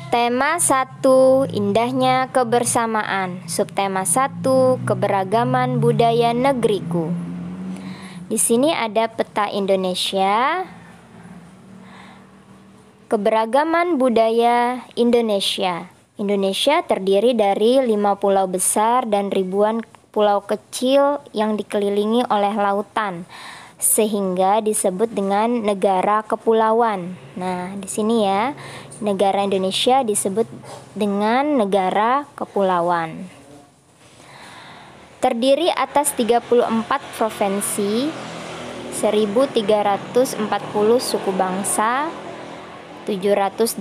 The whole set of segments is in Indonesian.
Tema 1, indahnya kebersamaan. Subtema 1, keberagaman budaya negeriku. Di sini ada peta Indonesia. Keberagaman budaya Indonesia. Indonesia terdiri dari 5 pulau besar dan ribuan pulau kecil yang dikelilingi oleh lautan, sehingga disebut dengan negara kepulauan. Nah, di sini ya, negara Indonesia disebut dengan negara kepulauan. Terdiri atas 34 provinsi, 1340 suku bangsa, 718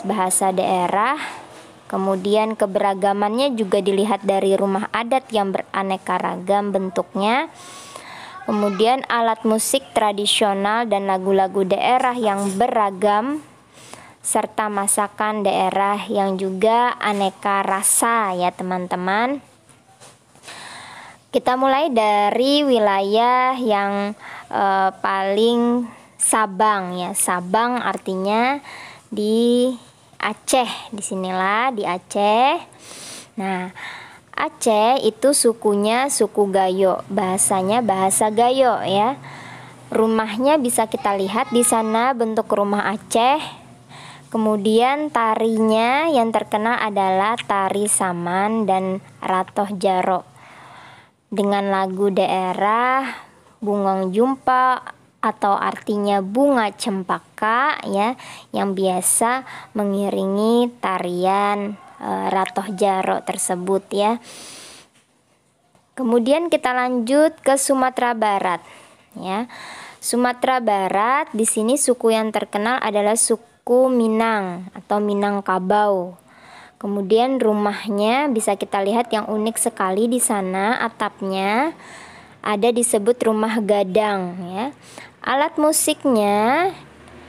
bahasa daerah. Kemudian keberagamannya juga dilihat dari rumah adat yang beraneka ragam bentuknya. Kemudian alat musik tradisional dan lagu-lagu daerah yang beragam, serta masakan daerah yang juga aneka rasa ya teman-teman. Kita mulai dari wilayah yang paling Sabang ya. Sabang artinya di Aceh, disinilah di Aceh. Nah, Aceh itu sukunya suku Gayo, bahasanya bahasa Gayo ya. Rumahnya bisa kita lihat di sana, bentuk rumah Aceh. Kemudian tarinya yang terkenal adalah tari Saman dan Ratoh Jaro dengan lagu daerah Bungong Jumpa atau artinya bunga cempaka ya, yang biasa mengiringi tarian Ratoh Jaro tersebut ya. Kemudian kita lanjut ke Sumatera Barat ya. Sumatera Barat di sini suku yang terkenal adalah suku Minang atau Minangkabau. Kemudian rumahnya bisa kita lihat yang unik sekali di sana, atapnya ada disebut rumah gadang ya. Alat musiknya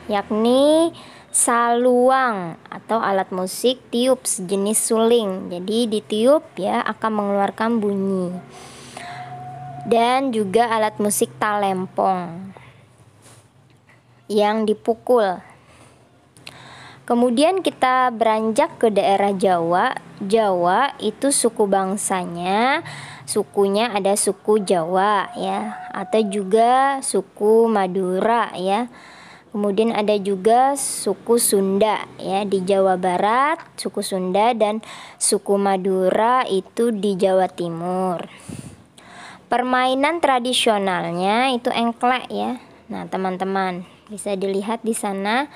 yakni saluang atau alat musik tiup sejenis suling. Jadi ditiup ya akan mengeluarkan bunyi. Dan juga alat musik talempong yang dipukul. Kemudian kita beranjak ke daerah Jawa. Jawa itu suku bangsanya, sukunya ada suku Jawa ya, atau juga suku Madura ya. Kemudian ada juga suku Sunda ya di Jawa Barat, suku Sunda, dan suku Madura itu di Jawa Timur. Permainan tradisionalnya itu engklek ya. Nah, teman-teman bisa dilihat di sana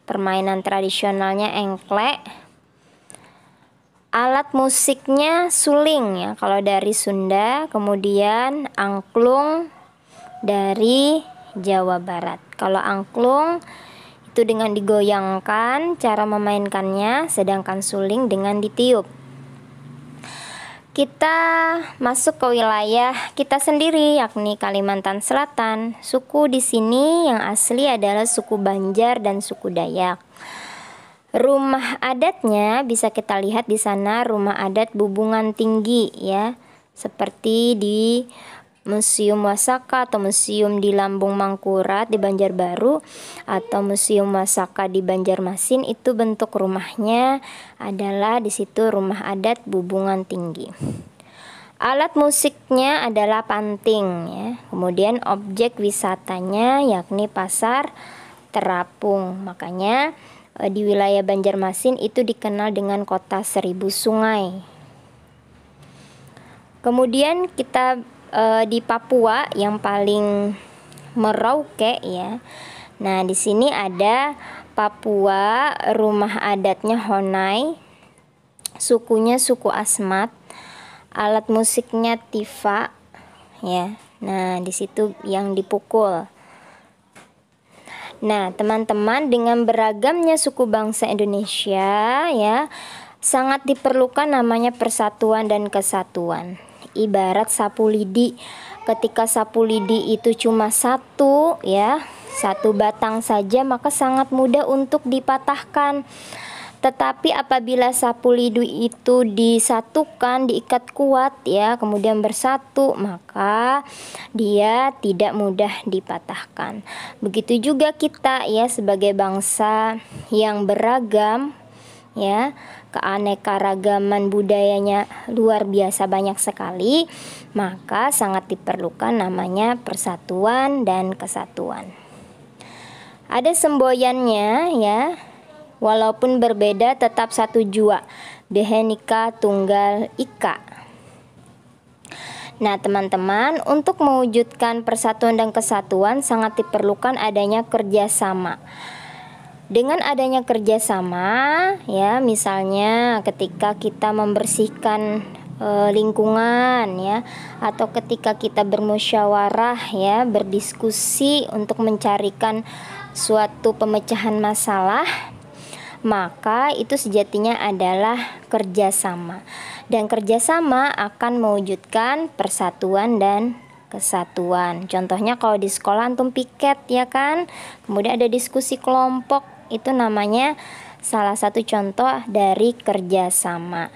permainan tradisionalnya engklek. Alat musiknya suling ya kalau dari Sunda, kemudian angklung dari Jawa Barat. Kalau angklung itu dengan digoyangkan cara memainkannya, sedangkan suling dengan ditiup. Kita masuk ke wilayah kita sendiri yakni Kalimantan Selatan. Suku di sini yang asli adalah suku Banjar dan suku Dayak. Rumah adatnya bisa kita lihat di sana, rumah adat Bubungan Tinggi ya. Seperti di Museum Wasaka atau Museum di Lambung Mangkurat di Banjarbaru atau Museum Wasaka di Banjarmasin, itu bentuk rumahnya adalah di situ rumah adat Bubungan Tinggi. Alat musiknya adalah panting ya. Kemudian objek wisatanya yakni Pasar Terapung. Makanya di wilayah Banjarmasin itu dikenal dengan kota 1000 sungai. Kemudian kita di Papua yang paling Merauke ya. Nah, di sini ada Papua, rumah adatnya Honai, sukunya suku Asmat, alat musiknya tifa ya. Nah, di situ yang dipukul. Nah, teman-teman, dengan beragamnya suku bangsa Indonesia ya, sangat diperlukan namanya persatuan dan kesatuan. Ibarat sapu lidi. Ketika sapu lidi itu cuma satu ya, satu batang saja, maka sangat mudah untuk dipatahkan. Tetapi apabila sapu lidi itu disatukan, diikat kuat ya, kemudian bersatu, maka dia tidak mudah dipatahkan. Begitu juga kita ya sebagai bangsa yang beragam, ya, keanekaragaman budayanya luar biasa banyak sekali, maka sangat diperlukan namanya persatuan dan kesatuan. Ada semboyannya ya, walaupun berbeda tetap satu jua, Bhinneka Tunggal Ika. Nah teman-teman, untuk mewujudkan persatuan dan kesatuan sangat diperlukan adanya kerjasama. Dengan adanya kerjasama, ya misalnya ketika kita membersihkan lingkungan ya, atau ketika kita bermusyawarah ya, berdiskusi untuk mencarikan suatu pemecahan masalah, maka itu sejatinya adalah kerjasama. Dan kerjasama akan mewujudkan persatuan dan kesatuan. Contohnya kalau di sekolah antum piket ya kan, kemudian ada diskusi kelompok, itu namanya salah satu contoh dari kerjasama.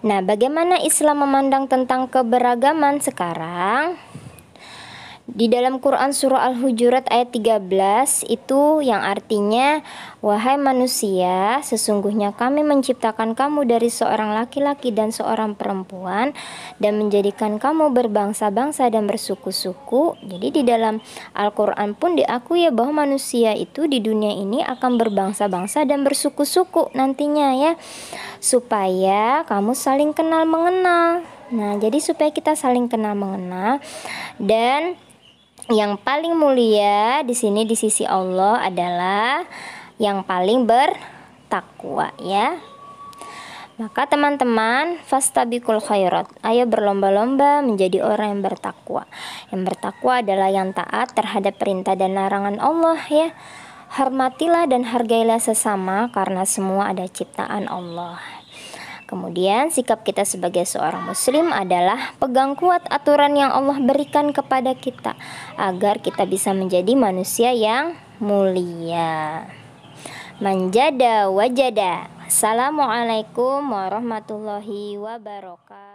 Nah, bagaimana Islam memandang tentang keberagaman sekarang? Di dalam Quran surah Al-Hujurat ayat 13 itu yang artinya, wahai manusia, sesungguhnya kami menciptakan kamu dari seorang laki-laki dan seorang perempuan dan menjadikan kamu berbangsa-bangsa dan bersuku-suku. Jadi di dalam Al-Quran pun diakui ya bahwa manusia itu di dunia ini akan berbangsa-bangsa dan bersuku-suku nantinya ya, supaya kamu saling kenal mengenal. Nah, jadi supaya kita saling kenal mengenal, dan yang paling mulia di sini di sisi Allah adalah yang paling bertakwa ya. Maka teman-teman, fastabiqul khairat, ayo berlomba-lomba menjadi orang yang bertakwa. Yang bertakwa adalah yang taat terhadap perintah dan larangan Allah ya. Hormatilah dan hargailah sesama karena semua ada ciptaan Allah. Kemudian sikap kita sebagai seorang muslim adalah pegang kuat aturan yang Allah berikan kepada kita agar kita bisa menjadi manusia yang mulia. Manjada wajada. Assalamualaikum warahmatullahi wabarakatuh.